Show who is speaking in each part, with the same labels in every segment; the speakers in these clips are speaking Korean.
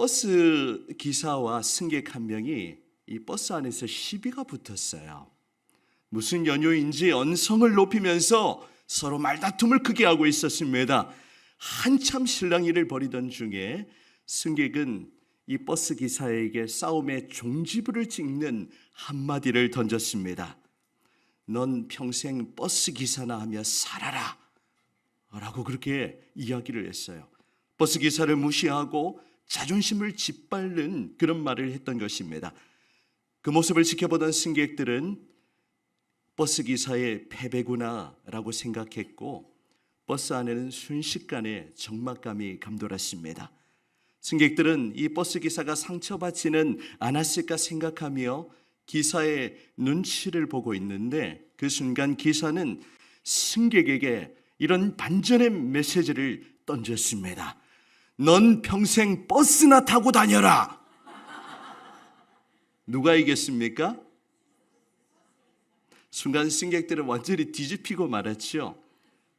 Speaker 1: 버스 기사와 승객 한 명이 이 버스 안에서 시비가 붙었어요. 무슨 연유인지 언성을 높이면서 서로 말다툼을 크게 하고 있었습니다. 한참 실랑이를 벌이던 중에 승객은 이 버스 기사에게 싸움의 종지부를 찍는 한마디를 던졌습니다. 넌 평생 버스 기사나 하며 살아라 라고 그렇게 이야기를 했어요. 버스 기사를 무시하고 자존심을 짓밟는 그런 말을 했던 것입니다. 그 모습을 지켜보던 승객들은 버스 기사의 패배구나 라고 생각했고 버스 안에는 순식간에 적막감이 감돌았습니다. 승객들은 이 버스 기사가 상처받지는 않았을까 생각하며 기사의 눈치를 보고 있는데 그 순간 기사는 승객에게 이런 반전의 메시지를 던졌습니다. 넌 평생 버스나 타고 다녀라. 누가 이겼습니까? 순간 승객들은 완전히 뒤집히고 말았죠.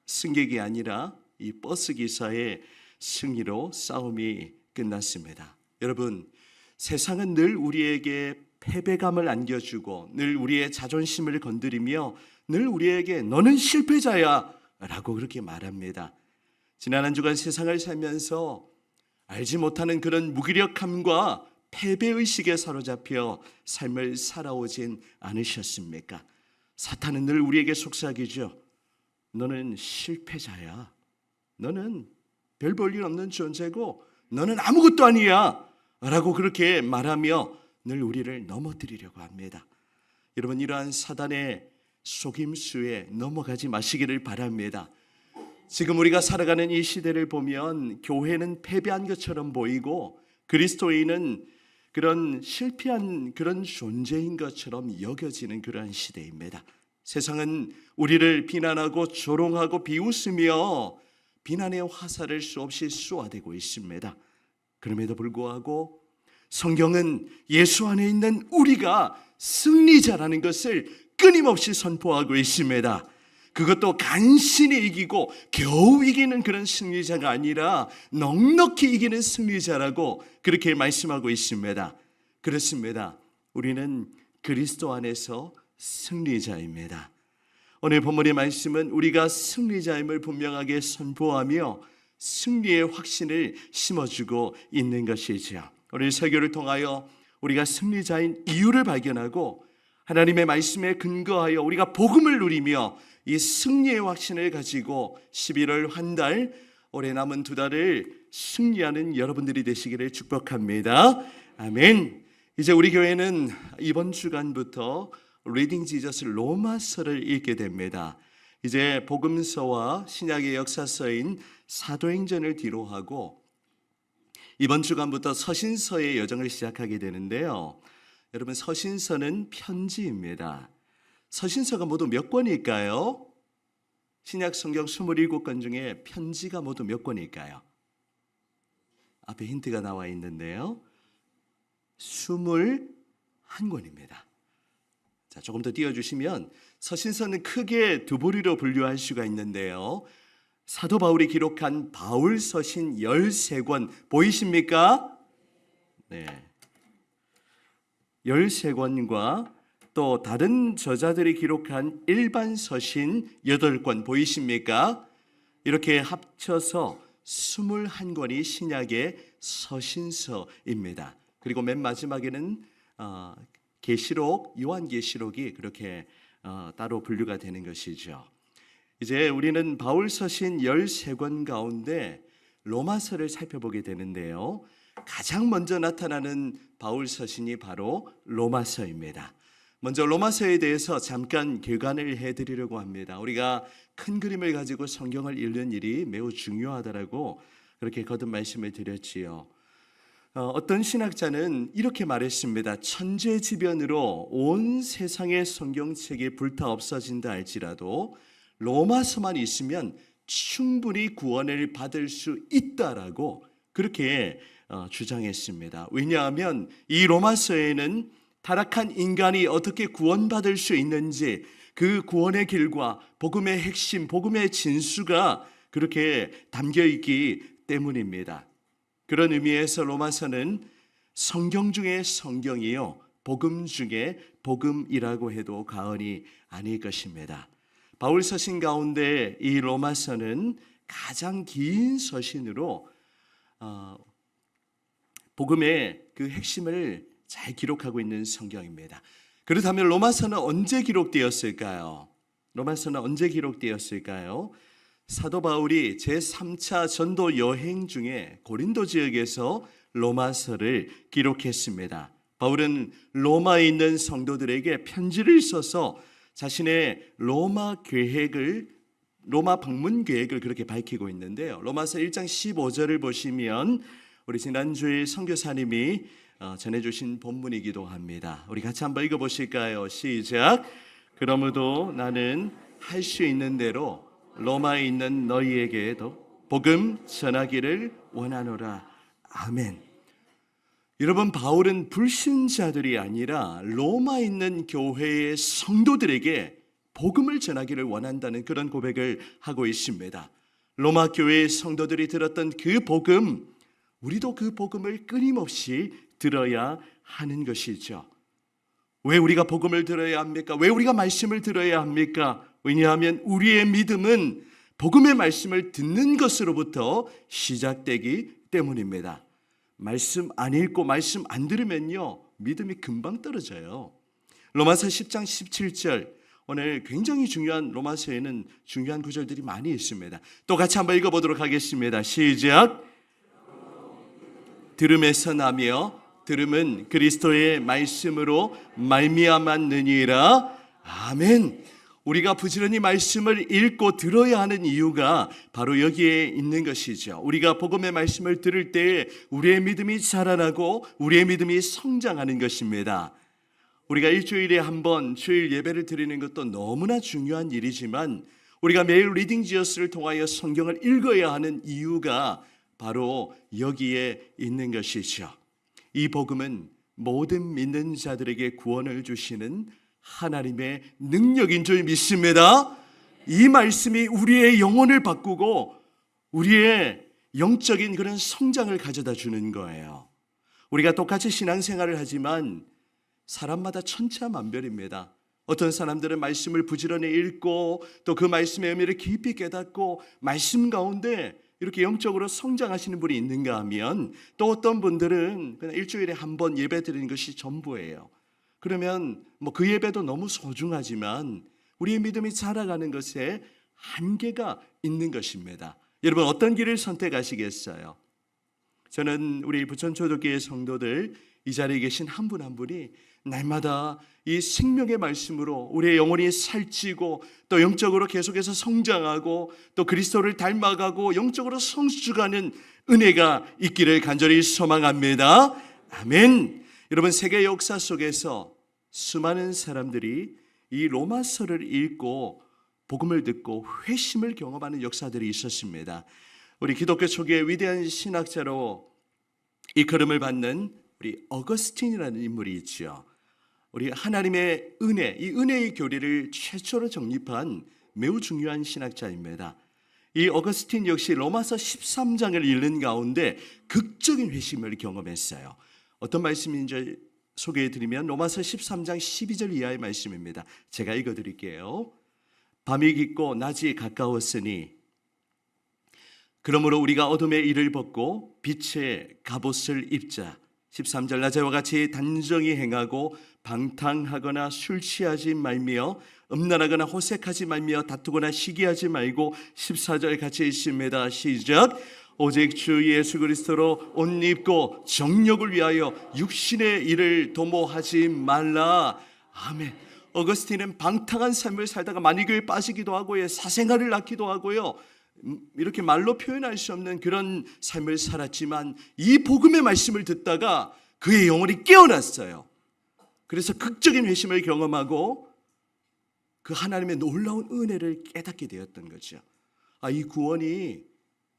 Speaker 1: 승객이 아니라 이 버스 기사의 승리로 싸움이 끝났습니다. 여러분, 세상은 늘 우리에게 패배감을 안겨주고 늘 우리의 자존심을 건드리며 늘 우리에게 너는 실패자야 라고 그렇게 말합니다. 지난 한 주간 세상을 살면서 알지 못하는 그런 무기력함과 패배의식에 사로잡혀 삶을 살아오진 않으셨습니까? 사탄은 늘 우리에게 속삭이죠. 너는 실패자야. 너는 별 볼 일 없는 존재고 너는 아무것도 아니야 라고 그렇게 말하며 늘 우리를 넘어뜨리려고 합니다. 여러분, 이러한 사단의 속임수에 넘어가지 마시기를 바랍니다. 지금 우리가 살아가는 이 시대를 보면 교회는 패배한 것처럼 보이고 그리스도인은 그런 실패한 그런 존재인 것처럼 여겨지는 그러한 시대입니다. 세상은 우리를 비난하고 조롱하고 비웃으며 비난의 화살을 수없이 쏘아대고 있습니다. 그럼에도 불구하고 성경은 예수 안에 있는 우리가 승리자라는 것을 끊임없이 선포하고 있습니다. 그것도 간신히 이기고 겨우 이기는 그런 승리자가 아니라 넉넉히 이기는 승리자라고 그렇게 말씀하고 있습니다. 그렇습니다. 우리는 그리스도 안에서 승리자입니다. 오늘 본문의 말씀은 우리가 승리자임을 분명하게 선포하며 승리의 확신을 심어주고 있는 것이죠. 오늘 설교를 통하여 우리가 승리자인 이유를 발견하고 하나님의 말씀에 근거하여 우리가 복음을 누리며 이 승리의 확신을 가지고 11월 한 달, 올해 남은 두 달을 승리하는 여러분들이 되시기를 축복합니다. 아멘. 이제 우리 교회는 이번 주간부터 리딩 지저스 로마서를 읽게 됩니다. 이제 복음서와 신약의 역사서인 사도행전을 뒤로하고 이번 주간부터 서신서의 여정을 시작하게 되는데요. 여러분, 서신서는 편지입니다. 서신서가 모두 몇 권일까요? 신약 성경 27권 중에 편지가 모두 몇 권일까요? 앞에 힌트가 나와 있는데요. 21권입니다. 자, 조금 더 띄워주시면 서신서는 크게 두 부류로 분류할 수가 있는데요. 사도 바울이 기록한 바울 서신 13권 보이십니까? 네. 13권과 또 다른 저자들이 기록한 일반 서신 8권 보이십니까? 이렇게 합쳐서 21권이 신약의 서신서입니다. 그리고 맨 마지막에는 계시록, 요한계시록이 그렇게 따로 분류가 되는 것이죠. 이제 우리는 바울 서신 13권 가운데 로마서를 살펴보게 되는데요. 가장 먼저 나타나는 바울 서신이 바로 로마서입니다. 먼저 로마서에 대해서 잠깐 개관을 해드리려고 합니다. 우리가 큰 그림을 가지고 성경을 읽는 일이 매우 중요하다라고 그렇게 거듭 말씀을 드렸지요. 어떤 신학자는 이렇게 말했습니다. 천재지변으로 온 세상의 성경책이 불타 없어진다 할지라도 로마서만 있으면 충분히 구원을 받을 수 있다라고 그렇게 주장했습니다. 왜냐하면 이 로마서에는 타락한 인간이 어떻게 구원받을 수 있는지 그 구원의 길과 복음의 핵심, 복음의 진수가 그렇게 담겨 있기 때문입니다. 그런 의미에서 로마서는 성경 중에 성경이요, 복음 중에 복음이라고 해도 과언이 아닐 것입니다. 바울 서신 가운데 이 로마서는 가장 긴 서신으로 복음의 그 핵심을 잘 기록하고 있는 성경입니다. 그렇다면 로마서는 언제 기록되었을까요? 로마서는 언제 기록되었을까요? 사도 바울이 제3차 전도 여행 중에 고린도 지역에서 로마서를 기록했습니다. 바울은 로마에 있는 성도들에게 편지를 써서 자신의 로마 방문 계획을 그렇게 밝히고 있는데요. 로마서 1장 15절을 보시면 우리 지난주에 선교사님이 전해주신 본문이기도 합니다. 우리 같이 한번 읽어보실까요? 시작. 그러므로 나는 할 수 있는 대로 로마에 있는 너희에게도 복음 전하기를 원하노라. 아멘. 여러분, 바울은 불신자들이 아니라 로마에 있는 교회의 성도들에게 복음을 전하기를 원한다는 그런 고백을 하고 있습니다. 로마 교회의 성도들이 들었던 그 복음, 우리도 그 복음을 끊임없이 들어야 하는 것이죠. 왜 우리가 복음을 들어야 합니까? 왜 우리가 말씀을 들어야 합니까? 왜냐하면 우리의 믿음은 복음의 말씀을 듣는 것으로부터 시작되기 때문입니다. 말씀 안 읽고 말씀 안 들으면요, 믿음이 금방 떨어져요. 로마서 10장 17절, 오늘 굉장히 중요한, 로마서에는 중요한 구절들이 많이 있습니다. 또 같이 한번 읽어보도록 하겠습니다. 시작. 들음에서 나며 들음은 그리스도의 말씀으로 말미암았느니라. 아멘. 우리가 부지런히 말씀을 읽고 들어야 하는 이유가 바로 여기에 있는 것이죠. 우리가 복음의 말씀을 들을 때 우리의 믿음이 자라나고 우리의 믿음이 성장하는 것입니다. 우리가 일주일에 한 번 주일 예배를 드리는 것도 너무나 중요한 일이지만 우리가 매일 리딩 지어스를 통하여 성경을 읽어야 하는 이유가 바로 여기에 있는 것이죠. 이 복음은 모든 믿는 자들에게 구원을 주시는 하나님의 능력인 줄 믿습니다. 이 말씀이 우리의 영혼을 바꾸고 우리의 영적인 그런 성장을 가져다 주는 거예요. 우리가 똑같이 신앙생활을 하지만 사람마다 천차만별입니다. 어떤 사람들은 말씀을 부지런히 읽고 또 그 말씀의 의미를 깊이 깨닫고 말씀 가운데 이렇게 영적으로 성장하시는 분이 있는가 하면 또 어떤 분들은 그냥 일주일에 한 번 예배 드리는 것이 전부예요. 그러면 그 예배도 너무 소중하지만 우리의 믿음이 자라가는 것에 한계가 있는 것입니다. 여러분, 어떤 길을 선택하시겠어요? 저는 우리 부천초독교회 성도들 이 자리에 계신 한 분 한 분이 날마다 이 생명의 말씀으로 우리의 영혼이 살찌고 또 영적으로 계속해서 성장하고 또 그리스도를 닮아가고 영적으로 성숙하는 은혜가 있기를 간절히 소망합니다. 아멘. 여러분, 세계 역사 속에서 수많은 사람들이 이 로마서를 읽고 복음을 듣고 회심을 경험하는 역사들이 있었습니다. 우리 기독교 초기의 위대한 신학자로 이끌음을 받는 우리 어거스틴이라는 인물이 있죠. 우리 하나님의 은혜, 이 은혜의 교리를 최초로 정립한 매우 중요한 신학자입니다. 이 어거스틴 역시 로마서 13장을 읽는 가운데 극적인 회심을 경험했어요. 어떤 말씀인지 소개해드리면 로마서 13장 12절 이하의 말씀입니다. 제가 읽어드릴게요. 밤이 깊고 낮이 가까웠으니 그러므로 우리가 어둠의 일을 벗고 빛의 갑옷을 입자. 13절 낮에와 같이 단정히 행하고 방탕하거나 술 취하지 말며 음란하거나 호색하지 말며 다투거나 시기하지 말고 14절 같이 있습니다. 시작. 오직 주 예수 그리스도로 옷 입고 정욕을 위하여 육신의 일을 도모하지 말라. 아멘. 어거스틴은 방탕한 삶을 살다가 만이교에 빠지기도 하고요, 사생활을 낳기도 하고요, 이렇게 말로 표현할 수 없는 그런 삶을 살았지만 이 복음의 말씀을 듣다가 그의 영혼이 깨어났어요. 그래서 극적인 회심을 경험하고 그 하나님의 놀라운 은혜를 깨닫게 되었던 거죠. 이 구원이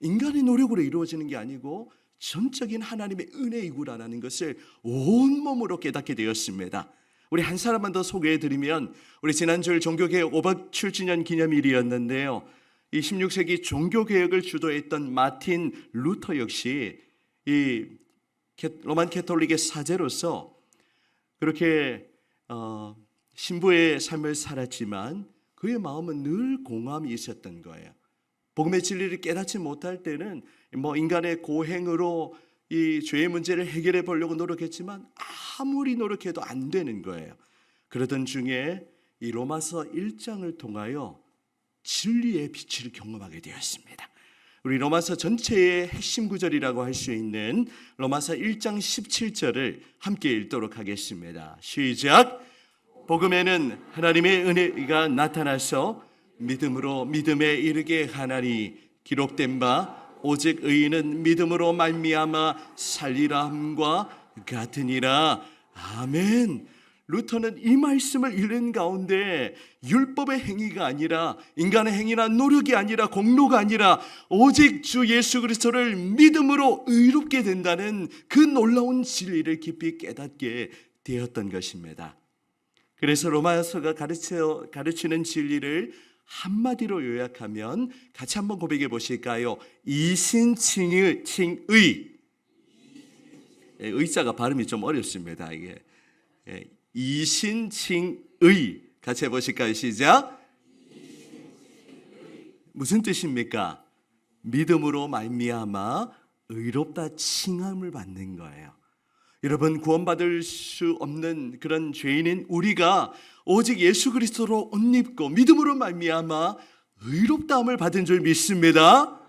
Speaker 1: 인간의 노력으로 이루어지는 게 아니고 전적인 하나님의 은혜이구나라는 것을 온몸으로 깨닫게 되었습니다. 우리 한 사람만 더 소개해드리면, 우리 지난주일 종교개혁 507주년 기념일이었는데요, 이 16세기 종교개혁을 주도했던 마틴 루터 역시 이 로만 캐톨릭의 사제로서 그렇게 신부의 삶을 살았지만 그의 마음은 늘 공함이 있었던 거예요. 복음의 진리를 깨닫지 못할 때는 인간의 고행으로 이 죄의 문제를 해결해 보려고 노력했지만 아무리 노력해도 안 되는 거예요. 그러던 중에 이 로마서 1장을 통하여 진리의 빛을 경험하게 되었습니다. 우리 로마서 전체의 핵심 구절이라고 할 수 있는 로마서 1장 17절을 함께 읽도록 하겠습니다. 시작. 복음에는 하나님의 은혜가 나타나서 믿음으로 믿음에 이르게 하나니 기록된 바 오직 의인은 믿음으로 말미암아 살리라 함과 같으니라. 아멘. 루터는 이 말씀을 읽는 가운데 율법의 행위가 아니라 인간의 행위나 노력이 아니라 공로가 아니라 오직 주 예수 그리스도를 믿음으로 의롭게 된다는 그 놀라운 진리를 깊이 깨닫게 되었던 것입니다. 그래서 로마서가 가르치는 진리를 한마디로 요약하면 같이 한번 고백해 보실까요? 이신칭의 의자가 발음이 좀 어렵습니다. 이게 이신칭의 같이 해보실까요? 시작. 무슨 뜻입니까? 믿음으로 말미암아 의롭다 칭함을 받는 거예요. 여러분, 구원받을 수 없는 그런 죄인인 우리가 오직 예수 그리스도로 옷 입고 믿음으로 말미암아 의롭다함을 받은 줄 믿습니다.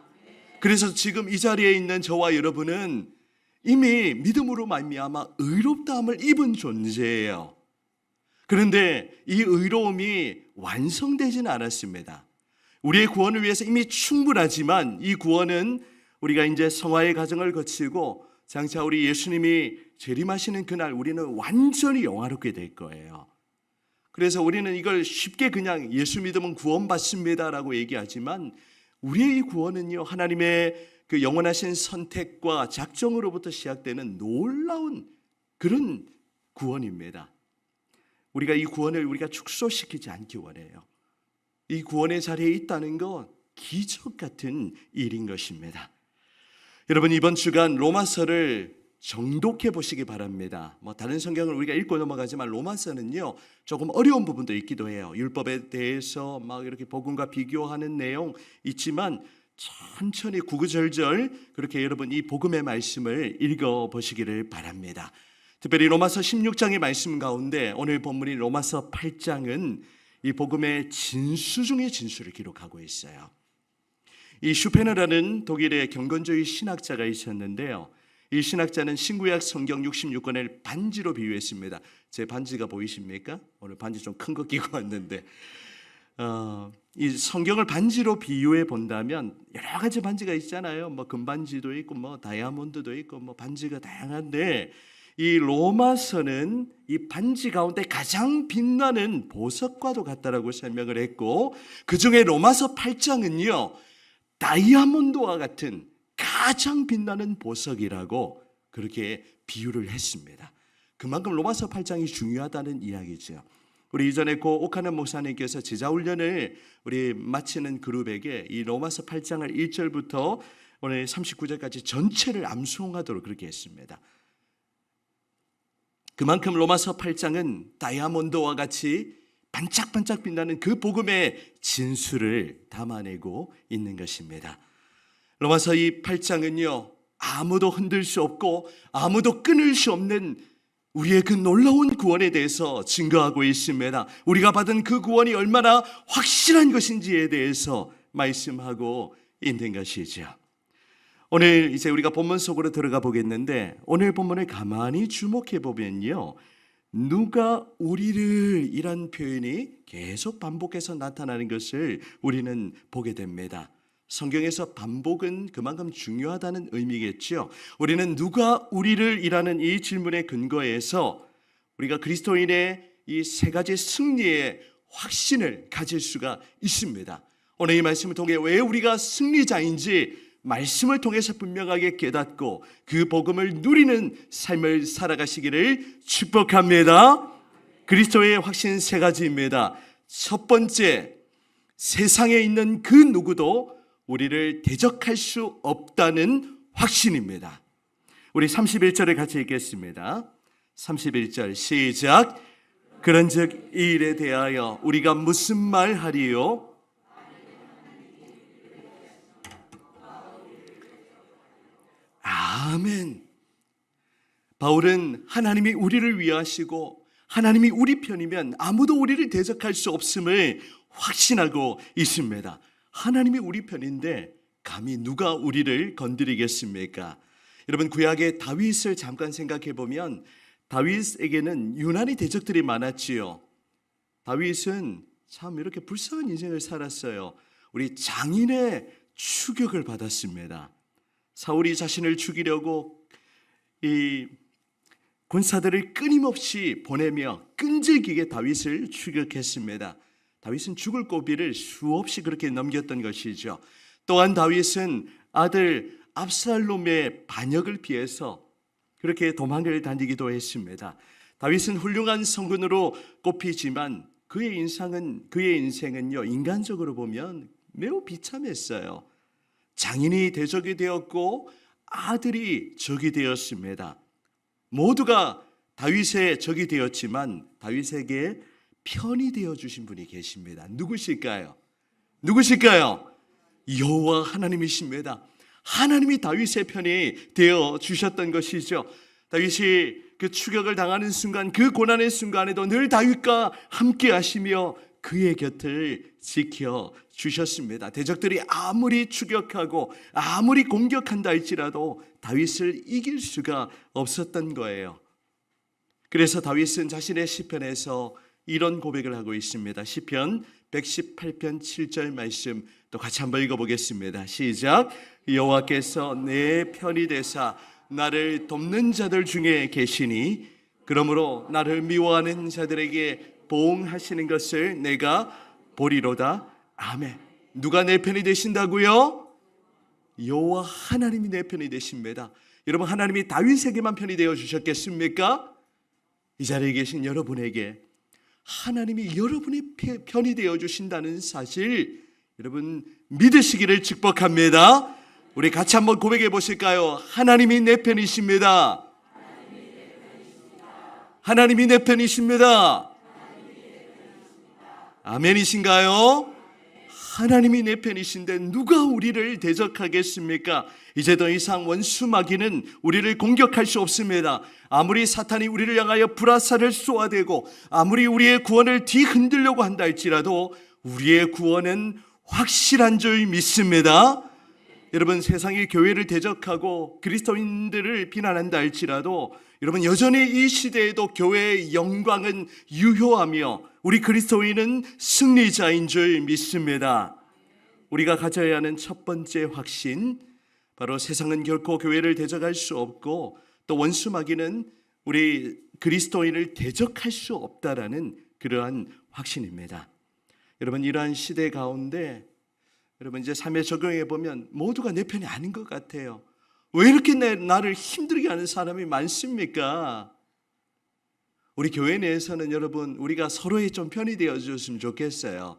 Speaker 1: 그래서 지금 이 자리에 있는 저와 여러분은 이미 믿음으로 말미암아 의롭다함을 입은 존재예요. 그런데 이 의로움이 완성되지는 않았습니다. 우리의 구원을 위해서 이미 충분하지만 이 구원은 우리가 이제 성화의 과정을 거치고 장차 우리 예수님이 재림하시는 그날 우리는 완전히 영화롭게 될 거예요. 그래서 우리는 이걸 쉽게 그냥 예수 믿으면 구원받습니다라고 얘기하지만 우리의 이 구원은요, 하나님의 그 영원하신 선택과 작정으로부터 시작되는 놀라운 그런 구원입니다. 우리가 이 구원을 우리가 축소시키지 않기 원해요. 이 구원의 자리에 있다는 건 기적 같은 일인 것입니다. 여러분, 이번 주간 로마서를 정독해 보시기 바랍니다. 다른 성경을 우리가 읽고 넘어가지만 로마서는요 조금 어려운 부분도 있기도 해요. 율법에 대해서 막 이렇게 복음과 비교하는 내용 있지만 천천히 구구절절 그렇게 여러분 이 복음의 말씀을 읽어 보시기를 바랍니다. 특별히 로마서 16장의 말씀 가운데 오늘 본문인 로마서 8장은 이 복음의 진수 중의 진수를 기록하고 있어요. 이 슈페너라는 독일의 경건주의 신학자가 있었는데요. 이 신학자는 신구약 성경 66권을 반지로 비유했습니다. 제 반지가 보이십니까? 오늘 반지 좀 큰 거 끼고 왔는데 이 성경을 반지로 비유해 본다면 여러 가지 반지가 있잖아요. 금반지도 있고 다이아몬드도 있고 반지가 다양한데 이 로마서는 이 반지 가운데 가장 빛나는 보석과도 같다라고 설명을 했고 그 중에 로마서 8장은요 다이아몬드와 같은 가장 빛나는 보석이라고 그렇게 비유를 했습니다. 그만큼 로마서 8장이 중요하다는 이야기죠. 우리 이전에 고 옥하는 목사님께서 제자훈련을 우리 마치는 그룹에게 이 로마서 8장을 1절부터 오늘 39절까지 전체를 암송하도록 그렇게 했습니다. 그만큼 로마서 8장은 다이아몬드와 같이 반짝반짝 빛나는 그 복음의 진수를 담아내고 있는 것입니다. 로마서 이 8장은요 아무도 흔들 수 없고 아무도 끊을 수 없는 우리의 그 놀라운 구원에 대해서 증거하고 있습니다. 우리가 받은 그 구원이 얼마나 확실한 것인지에 대해서 말씀하고 있는 것이죠. 오늘 이제 우리가 본문 속으로 들어가 보겠는데 오늘 본문을 가만히 주목해 보면요 누가 우리를 이란 표현이 계속 반복해서 나타나는 것을 우리는 보게 됩니다. 성경에서 반복은 그만큼 중요하다는 의미겠죠. 우리는 누가 우리를 이라는 이 질문의 근거에서 우리가 그리스도인의 이 세 가지 승리의 확신을 가질 수가 있습니다. 오늘 이 말씀을 통해 왜 우리가 승리자인지 말씀을 통해서 분명하게 깨닫고 그 복음을 누리는 삶을 살아가시기를 축복합니다. 그리스도의 확신 세 가지입니다. 첫 번째, 세상에 있는 그 누구도 우리를 대적할 수 없다는 확신입니다. 우리 31절을 같이 읽겠습니다. 31절 시작. 그런즉 이 일에 대하여 우리가 무슨 말 하리요? 아멘. 바울은 하나님이 우리를 위하시고 하나님이 우리 편이면 아무도 우리를 대적할 수 없음을 확신하고 있습니다. 하나님이 우리 편인데 감히 누가 우리를 건드리겠습니까? 여러분, 구약의 다윗을 잠깐 생각해 보면 다윗에게는 유난히 대적들이 많았지요. 다윗은 참 이렇게 불쌍한 인생을 살았어요. 우리 장인의 추격을 받았습니다. 사울이 자신을 죽이려고 이 군사들을 끊임없이 보내며 끈질기게 다윗을 추격했습니다. 다윗은 죽을 고비를 수없이 그렇게 넘겼던 것이죠. 또한 다윗은 아들 압살롬의 반역을 피해서 그렇게 도망을 다니기도 했습니다. 다윗은 훌륭한 성군으로 꼽히지만 그의 인생은요, 인간적으로 보면 매우 비참했어요. 장인이 대적이 되었고 아들이 적이 되었습니다. 모두가 다윗의 적이 되었지만 다윗에게 편이 되어주신 분이 계십니다. 누구실까요? 여호와 하나님이십니다. 하나님이 다윗의 편이 되어주셨던 것이죠. 다윗이 그 추격을 당하는 순간, 그 고난의 순간에도 늘 다윗과 함께 하시며 그의 곁을 지켜주셨습니다. 대적들이 아무리 추격하고 아무리 공격한다 할지라도 다윗을 이길 수가 없었던 거예요. 그래서 다윗은 자신의 시편에서 이런 고백을 하고 있습니다. 시편 118편 7절 말씀 또 같이 한번 읽어보겠습니다. 시작. 여호와께서 내 편이 되사 나를 돕는 자들 중에 계시니 그러므로 나를 미워하는 자들에게 보응하시는 것을 내가 보리로다. 아멘. 누가 내 편이 되신다고요? 여호와 하나님이 내 편이 되십니다. 여러분, 하나님이 다윗에게만 편이 되어 주셨겠습니까? 이 자리에 계신 여러분에게 하나님이 여러분의 편이 되어 주신다는 사실 여러분 믿으시기를 축복합니다. 우리 같이 한번 고백해 보실까요? 하나님이 내 편이십니다. 하나님이 내 편이십니다. 아멘이신가요? 하나님이 내 편이신데 누가 우리를 대적하겠습니까? 이제 더 이상 원수 마귀는 우리를 공격할 수 없습니다. 아무리 사탄이 우리를 향하여 불화살을 쏘아대고 아무리 우리의 구원을 뒤흔들려고 한다 할지라도 우리의 구원은 확실한 줄 믿습니다. 여러분, 세상이 교회를 대적하고 그리스도인들을 비난한다 할지라도 여러분, 여전히 이 시대에도 교회의 영광은 유효하며 우리 그리스도인은 승리자인 줄 믿습니다. 우리가 가져야 하는 첫 번째 확신, 바로 세상은 결코 교회를 대적할 수 없고 또 원수 마귀는 우리 그리스도인을 대적할 수 없다라는 그러한 확신입니다. 여러분, 이러한 시대 가운데 여러분 이제 삶에 적용해 보면 모두가 내 편이 아닌 것 같아요. 왜 이렇게 나를 힘들게 하는 사람이 많습니까? 우리 교회 내에서는 여러분 우리가 서로의 좀 편이 되어줬으면 좋겠어요.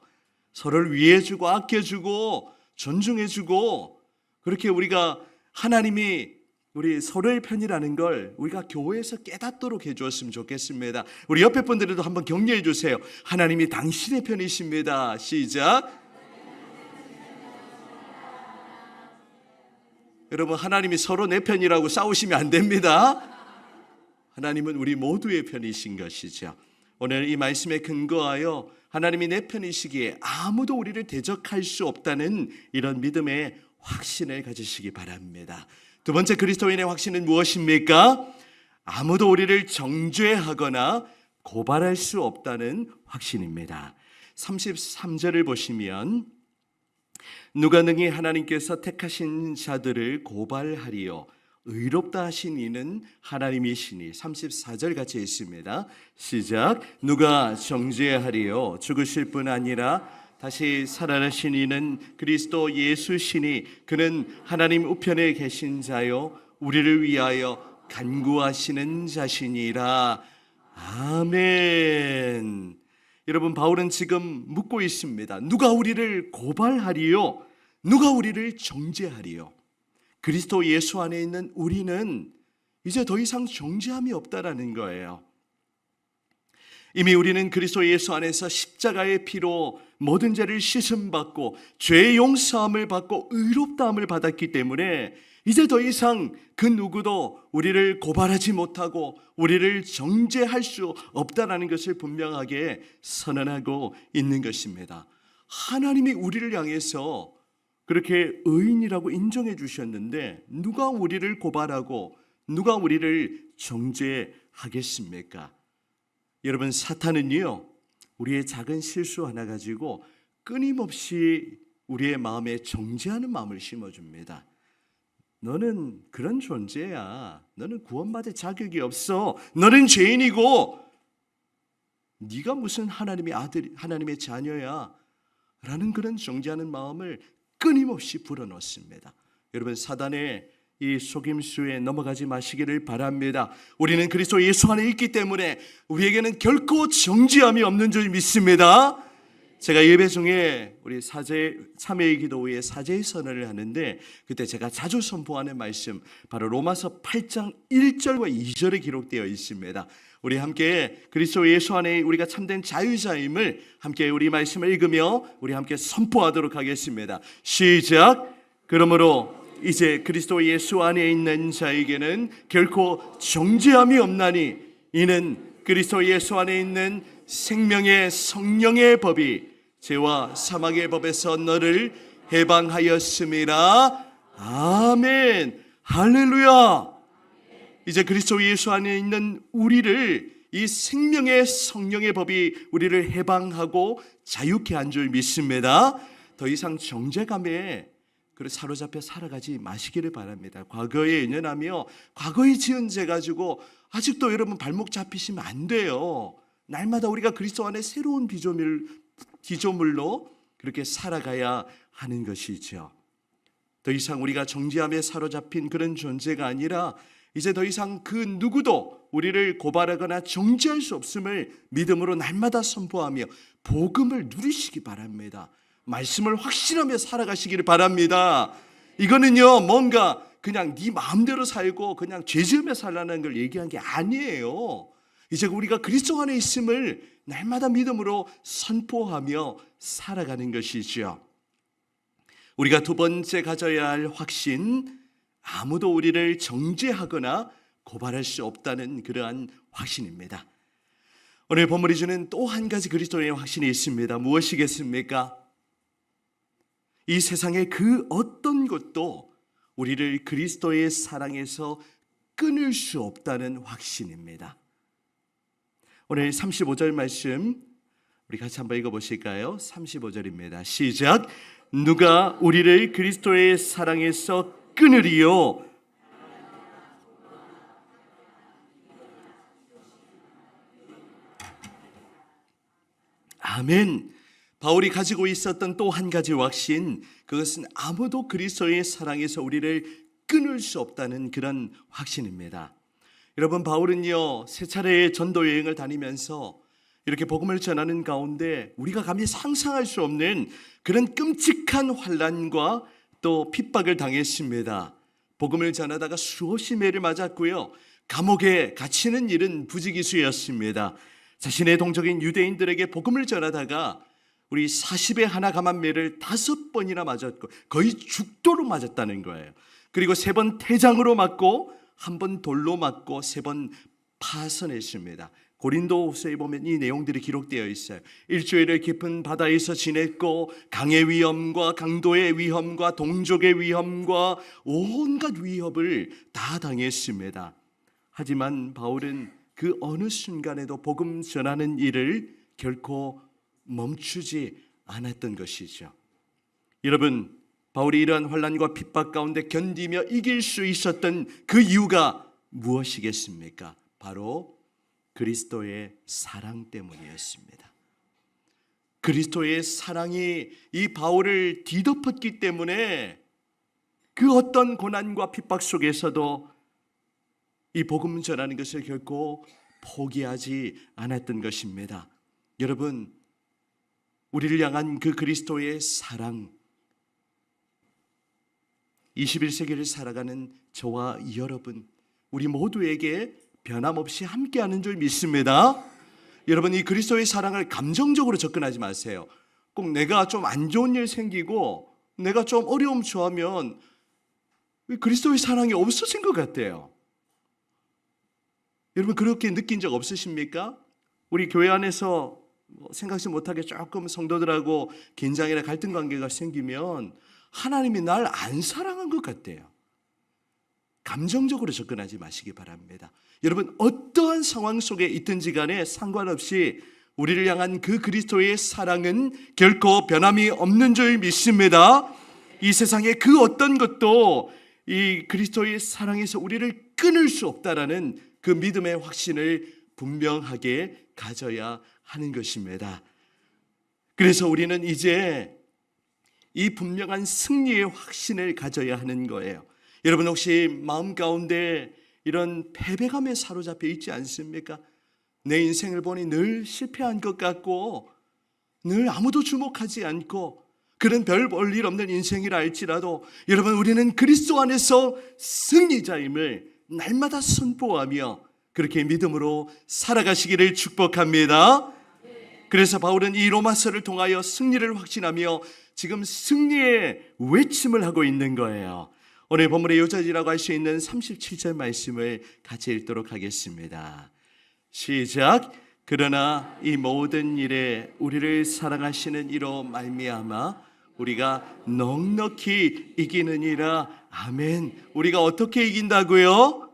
Speaker 1: 서로를 위해주고 아껴주고 존중해주고 그렇게 우리가 하나님이 우리 서로의 편이라는 걸 우리가 교회에서 깨닫도록 해주었으면 좋겠습니다. 우리 옆에 분들도 한번 격려해 주세요. 하나님이 당신의 편이십니다. 시작. 여러분, 하나님이 서로 내 편이라고 싸우시면 안 됩니다. 하나님은 우리 모두의 편이신 것이죠. 오늘 이 말씀에 근거하여 하나님이 내 편이시기에 아무도 우리를 대적할 수 없다는 이런 믿음의 확신을 가지시기 바랍니다. 두 번째 그리스도인의 확신은 무엇입니까? 아무도 우리를 정죄하거나 고발할 수 없다는 확신입니다. 33절을 보시면 누가 능히 하나님께서 택하신 자들을 고발하리요 의롭다 하신 이는 하나님이시니. 34절 같이 있습니다. 시작. 누가 정죄하리요 죽으실 뿐 아니라 다시 살아나신 이는 그리스도 예수시니 그는 하나님 우편에 계신 자요 우리를 위하여 간구하시는 자시니라. 아멘. 여러분, 바울은 지금 묻고 있습니다. 누가 우리를 고발하리요? 누가 우리를 정죄하리요? 그리스도 예수 안에 있는 우리는 이제 더 이상 정죄함이 없다라는 거예요. 이미 우리는 그리스도 예수 안에서 십자가의 피로 모든 죄를 씻음받고 죄 용서함을 받고 의롭다함을 받았기 때문에 이제 더 이상 그 누구도 우리를 고발하지 못하고 우리를 정죄할 수 없다라는 것을 분명하게 선언하고 있는 것입니다. 하나님이 우리를 향해서 그렇게 의인이라고 인정해 주셨는데 누가 우리를 고발하고 누가 우리를 정죄하겠습니까? 여러분, 사탄은요, 우리의 작은 실수 하나 가지고 끊임없이 우리의 마음에 정죄하는 마음을 심어줍니다. 너는 그런 존재야. 너는 구원받을 자격이 없어. 너는 죄인이고 네가 무슨 하나님의 아들, 하나님의 자녀야 라는 그런 정죄하는 마음을 끊임없이 불어넣습니다. 여러분, 사단의 이 속임수에 넘어가지 마시기를 바랍니다. 우리는 그리스도 예수 안에 있기 때문에 우리에게는 결코 정죄함이 없는 줄 믿습니다. 제가 예배 중에 우리 참회의 기도 후에 사죄의 선언을 하는데 그때 제가 자주 선포하는 말씀 바로 로마서 8장 1절과 2절에 기록되어 있습니다. 우리 함께 그리스도 예수 안에 우리가 참된 자유자임을 함께 우리 말씀을 읽으며 우리 함께 선포하도록 하겠습니다. 시작. 그러므로 이제 그리스도 예수 안에 있는 자에게는 결코 정죄함이 없나니 이는 그리스도 예수 안에 있는 생명의 성령의 법이 죄와 사망의 법에서 너를 해방하였음이라. 아멘. 할렐루야. 이제 그리스도 예수 안에 있는 우리를 이 생명의 성령의 법이 우리를 해방하고 자유케 한 줄 믿습니다. 더 이상 정죄감에 사로잡혀 살아가지 마시기를 바랍니다. 과거에 연연하며 과거에 지은 죄 가지고 아직도 여러분 발목 잡히시면 안 돼요. 날마다 우리가 그리스도 안에 새로운 피조물로 그렇게 살아가야 하는 것이죠. 더 이상 우리가 정죄함에 사로잡힌 그런 존재가 아니라 이제 더 이상 그 누구도 우리를 고발하거나 정죄할 수 없음을 믿음으로 날마다 선포하며 복음을 누리시기 바랍니다. 말씀을 확신하며 살아가시기를 바랍니다. 이거는요, 뭔가 그냥 네 마음대로 살고 그냥 죄 지으며 살라는 걸 얘기한 게 아니에요. 이제 우리가 그리스도 안에 있음을 날마다 믿음으로 선포하며 살아가는 것이죠. 우리가 두 번째 가져야 할 확신, 아무도 우리를 정죄하거나 고발할 수 없다는 그러한 확신입니다. 오늘 본문이 주는 또 한 가지 그리스도의 확신이 있습니다. 무엇이겠습니까? 이 세상의 그 어떤 것도 우리를 그리스도의 사랑에서 끊을 수 없다는 확신입니다. 오늘 35절 말씀 우리 같이 한번 읽어보실까요? 35절입니다. 시작. 누가 우리를 그리스도의 사랑에서 끊으리요? 아멘. 바울이 가지고 있었던 또 한 가지 확신, 그것은 아무도 그리스도의 사랑에서 우리를 끊을 수 없다는 그런 확신입니다. 여러분, 바울은요, 세 차례의 전도 여행을 다니면서 이렇게 복음을 전하는 가운데 우리가 감히 상상할 수 없는 그런 끔찍한 환난과 또 핍박을 당했습니다. 복음을 전하다가 수없이 매를 맞았고요, 감옥에 갇히는 일은 부지기수였습니다. 자신의 동족인 유대인들에게 복음을 전하다가 우리 40에 하나 감한 매를 5번이나 맞았고 거의 죽도록 맞았다는 거예요. 그리고 3번 태장으로 맞고 1번 돌로 맞고 3번 파선했습니다. 고린도후서에 보면 이 내용들이 기록되어 있어요. 일주일을 깊은 바다에서 지냈고 강의 위험과 강도의 위험과 동족의 위험과 온갖 위협을 다 당했습니다. 하지만 바울은 그 어느 순간에도 복음 전하는 일을 결코 멈추지 않았던 것이죠. 여러분, 바울이 이러한 환난과 핍박 가운데 견디며 이길 수 있었던 그 이유가 무엇이겠습니까? 바로 그리스도의 사랑 때문이었습니다. 그리스도의 사랑이 이 바울을 뒤덮었기 때문에 그 어떤 고난과 핍박 속에서도 이 복음 전하는 것을 결코 포기하지 않았던 것입니다. 여러분, 우리를 향한 그 그리스도의 사랑, 21세기를 살아가는 저와 여러분, 우리 모두에게 변함없이 함께하는 줄 믿습니다. 여러분, 이 그리스도의 사랑을 감정적으로 접근하지 마세요. 꼭 내가 좀 안 좋은 일 생기고 내가 좀 어려움 처하면 그리스도의 사랑이 없어진 것 같아요. 여러분, 그렇게 느낀 적 없으십니까? 우리 교회 안에서 생각지 못하게 조금 성도들하고 긴장이나 갈등 관계가 생기면 하나님이 날 안 사랑한 것 같아요. 감정적으로 접근하지 마시기 바랍니다. 여러분, 어떠한 상황 속에 있든지 간에 상관없이 우리를 향한 그 그리스도의 사랑은 결코 변함이 없는 줄 믿습니다. 이 세상에 그 어떤 것도 이 그리스도의 사랑에서 우리를 끊을 수 없다라는 그 믿음의 확신을 분명하게 가져야 하는 것입니다. 그래서 우리는 이제 이 분명한 승리의 확신을 가져야 하는 거예요. 여러분, 혹시 마음 가운데 이런 패배감에 사로잡혀 있지 않습니까? 내 인생을 보니 늘 실패한 것 같고 늘 아무도 주목하지 않고 그런 별 볼 일 없는 인생이라 할지라도 여러분, 우리는 그리스도 안에서 승리자임을 날마다 선포하며 그렇게 믿음으로 살아가시기를 축복합니다. 그래서 바울은 이 로마서를 통하여 승리를 확신하며 지금 승리의 외침을 하고 있는 거예요. 오늘 본문의 요절이라고 할 수 있는 37절 말씀을 같이 읽도록 하겠습니다. 시작. 그러나 이 모든 일에 우리를 사랑하시는 이로 말미암아 우리가 넉넉히 이기느니라. 아멘. 우리가 어떻게 이긴다고요?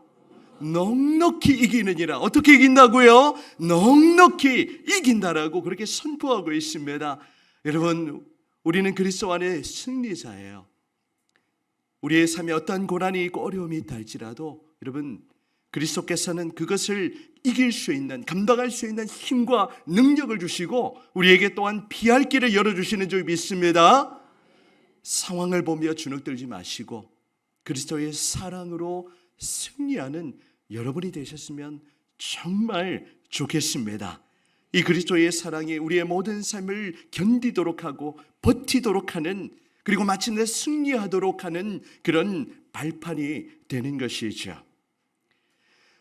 Speaker 1: 넉넉히 이기느니라. 어떻게 이긴다고요? 넉넉히 이긴다라고 그렇게 선포하고 있습니다. 여러분, 우리는 그리스도 안에 승리자예요. 우리의 삶에 어떠한 고난이 있고 어려움이 있다 할지라도 여러분, 그리스도께서는 그것을 이길 수 있는, 감당할 수 있는 힘과 능력을 주시고 우리에게 또한 피할 길을 열어주시는 줄 믿습니다. 상황을 보며 주눅들지 마시고 그리스도의 사랑으로 승리하는 여러분이 되셨으면 정말 좋겠습니다. 이 그리스도의 사랑이 우리의 모든 삶을 견디도록 하고 버티도록 하는, 그리고 마침내 승리하도록 하는 그런 발판이 되는 것이죠.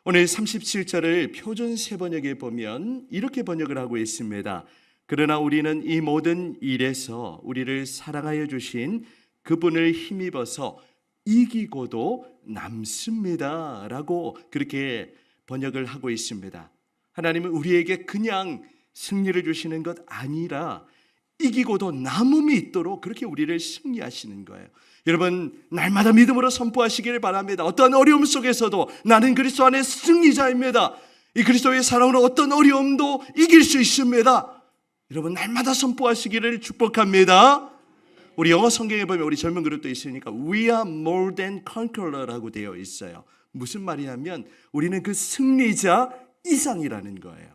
Speaker 1: 오늘 37절을 표준 세번역에 보면 이렇게 번역을 하고 있습니다. 그러나 우리는 이 모든 일에서 우리를 사랑하여 주신 그분을 힘입어서 이기고도 남습니다 라고 그렇게 번역을 하고 있습니다. 하나님은 우리에게 그냥 승리를 주시는 것 아니라 이기고도 남음이 있도록 그렇게 우리를 승리하시는 거예요. 여러분, 날마다 믿음으로 선포하시기를 바랍니다. 어떤 어려움 속에서도 나는 그리스도 안에 승리자입니다. 이 그리스도의 사랑으로 어떤 어려움도 이길 수 있습니다. 여러분, 날마다 선포하시기를 축복합니다. 우리 영어 성경에 보면 우리 젊은 그룹도 있으니까 We are more than conqueror라고 되어 있어요. 무슨 말이냐면 우리는 그 승리자 이상이라는 거예요.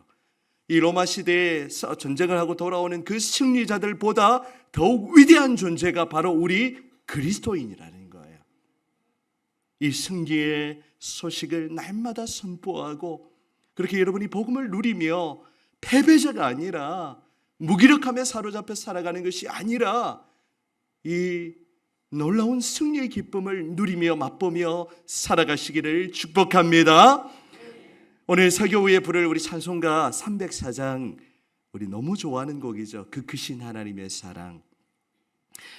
Speaker 1: 이 로마 시대에 전쟁을 하고 돌아오는 그 승리자들보다 더욱 위대한 존재가 바로 우리 그리스도인이라는 거예요. 이 승리의 소식을 날마다 선포하고 그렇게 여러분이 복음을 누리며 패배자가 아니라 무기력함에 사로잡혀 살아가는 것이 아니라 이 놀라운 승리의 기쁨을 누리며 맛보며 살아가시기를 축복합니다. 오늘 설교 후에 부를 우리 찬송가 304장, 우리 너무 좋아하는 곡이죠. 그 크신 하나님의 사랑.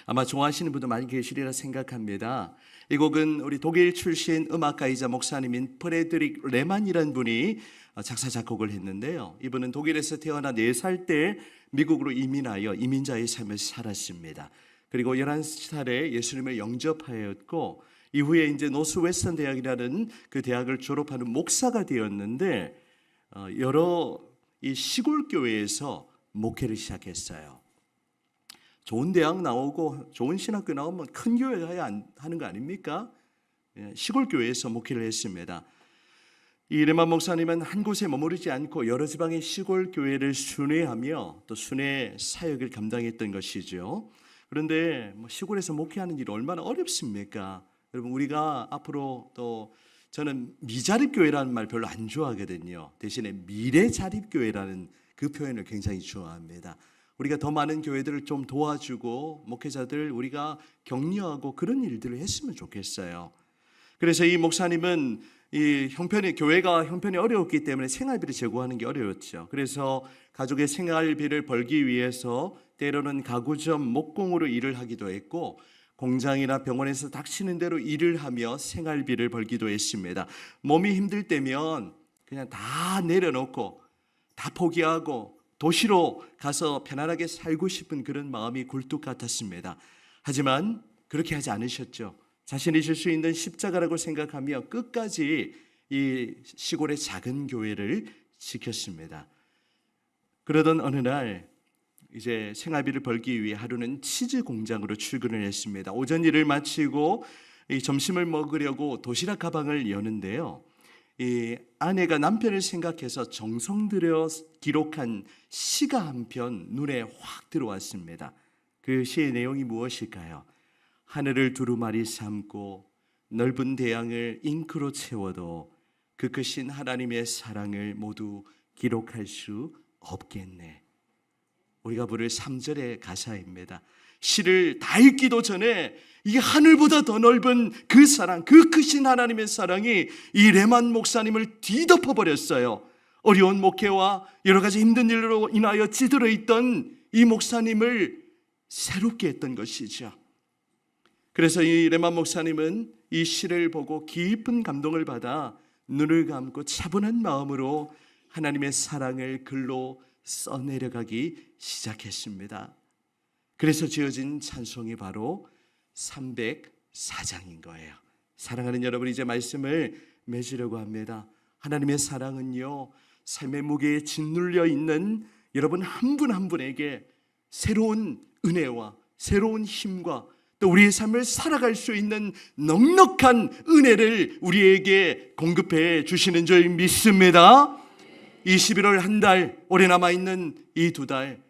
Speaker 1: 아마 좋아하시는 분도 많이 계시리라 생각합니다. 이 곡은 우리 독일 출신 음악가이자 목사님인 프레드릭 레만이라는 분이 작사 작곡을 했는데요. 이분은 독일에서 태어나 4살 때 미국으로 이민하여 이민자의 삶을 살았습니다. 그리고 11살에 예수님을 영접하였고 이후에 이제 노스웨스턴 대학이라는 그 대학을 졸업하는 목사가 되었는데 여러 이 시골 교회에서 목회를 시작했어요. 좋은 대학 나오고 좋은 신학교 나오면 큰 교회 가야 하는 거 아닙니까? 시골 교회에서 목회를 했습니다. 이 레만 목사님은 한 곳에 머무르지 않고 여러 지방의 시골 교회를 순회하며 또 순회 사역을 감당했던 것이죠. 그런데 시골에서 목회하는 일이 얼마나 어렵습니까? 여러분, 우리가 앞으로 또 저는 미자립교회라는 말 별로 안 좋아하거든요. 대신에 미래자립교회라는 그 표현을 굉장히 좋아합니다. 우리가 더 많은 교회들을 좀 도와주고 목회자들 우리가 격려하고 그런 일들을 했으면 좋겠어요. 그래서 이 목사님은 이 형편이 교회가 형편이 어려웠기 때문에 생활비를 제공하는 게 어려웠죠. 그래서 가족의 생활비를 벌기 위해서 때로는 가구점 목공으로 일을 하기도 했고 공장이나 병원에서 닥치는 대로 일을 하며 생활비를 벌기도 했습니다. 몸이 힘들 때면 그냥 다 내려놓고 다 포기하고 도시로 가서 편안하게 살고 싶은 그런 마음이 굴뚝 같았습니다. 하지만 그렇게 하지 않으셨죠. 자신이 질 수 있는 십자가라고 생각하며 끝까지 이 시골의 작은 교회를 지켰습니다. 그러던 어느 날 이제 생활비를 벌기 위해 하루는 치즈 공장으로 출근을 했습니다. 오전 일을 마치고 이 점심을 먹으려고 도시락 가방을 여는데요. 이 아내가 남편을 생각해서 정성 들여 기록한 시가 한 편 눈에 확 들어왔습니다. 그 시의 내용이 무엇일까요? 하늘을 두루마리 삼고 넓은 대양을 잉크로 채워도 그 크신 하나님의 사랑을 모두 기록할 수 없겠네. 우리가 부를 3절의 가사입니다. 시를 다 읽기도 전에 이 하늘보다 더 넓은 그 사랑, 그 크신 하나님의 사랑이 이 레만 목사님을 뒤덮어 버렸어요. 어려운 목회와 여러 가지 힘든 일로 인하여 찌들어 있던 이 목사님을 새롭게 했던 것이죠. 그래서 이 레만 목사님은 이 시를 보고 깊은 감동을 받아 눈을 감고 차분한 마음으로 하나님의 사랑을 글로 써내려가기 시작했습니다. 그래서 지어진 찬송이 바로 304장인 거예요. 사랑하는 여러분, 이제 말씀을 맺으려고 합니다. 하나님의 사랑은요, 삶의 무게에 짓눌려 있는 여러분 한 분 한 분에게 새로운 은혜와 새로운 힘과 또 우리의 삶을 살아갈 수 있는 넉넉한 은혜를 우리에게 공급해 주시는 줄 믿습니다. 이 11월 한 달, 올해 남아있는 이 2달,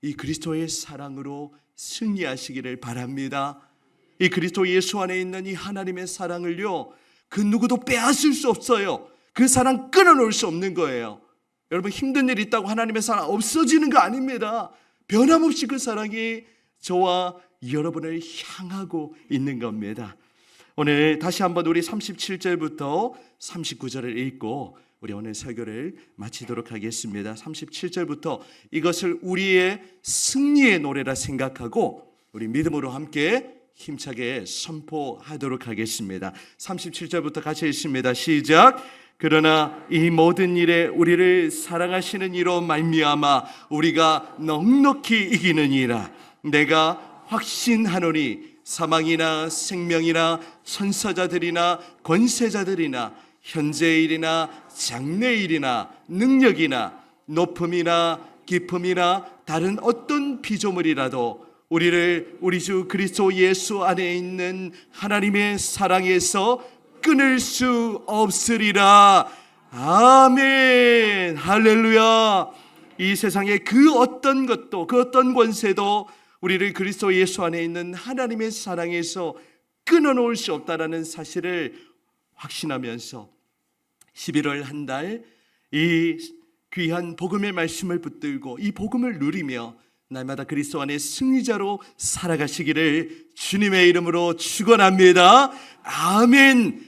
Speaker 1: 이 그리스도의 사랑으로 승리하시기를 바랍니다. 이 그리스도 예수 안에 있는 이 하나님의 사랑을요, 그 누구도 빼앗을 수 없어요. 그 사랑 끊어놓을 수 없는 거예요. 여러분, 힘든 일이 있다고 하나님의 사랑 없어지는 거 아닙니다. 변함없이 그 사랑이 저와 여러분을 향하고 있는 겁니다. 오늘 다시 한번 우리 37절부터 39절을 읽고 우리 오늘 설교를 마치도록 하겠습니다. 37절부터 이것을 우리의 승리의 노래라 생각하고 우리 믿음으로 함께 힘차게 선포하도록 하겠습니다. 37절부터 같이 읽습니다. 시작. 그러나 이 모든 일에 우리를 사랑하시는 이로 말미암아 우리가 넉넉히 이기느니라. 내가 확신하노니 사망이나 생명이나 천사자들이나 권세자들이나 현재의 일이나 장래의 일이나 능력이나 높음이나 깊음이나 다른 어떤 피조물이라도 우리를 우리 주 그리스도 예수 안에 있는 하나님의 사랑에서 끊을 수 없으리라. 아멘. 할렐루야. 이 세상의 그 어떤 것도 그 어떤 권세도 우리를 그리스도 예수 안에 있는 하나님의 사랑에서 끊어놓을 수 없다라는 사실을 확신하면서 11월 한 달 이 귀한 복음의 말씀을 붙들고 이 복음을 누리며 날마다 그리스도 안의 승리자로 살아가시기를 주님의 이름으로 축원합니다. 아멘.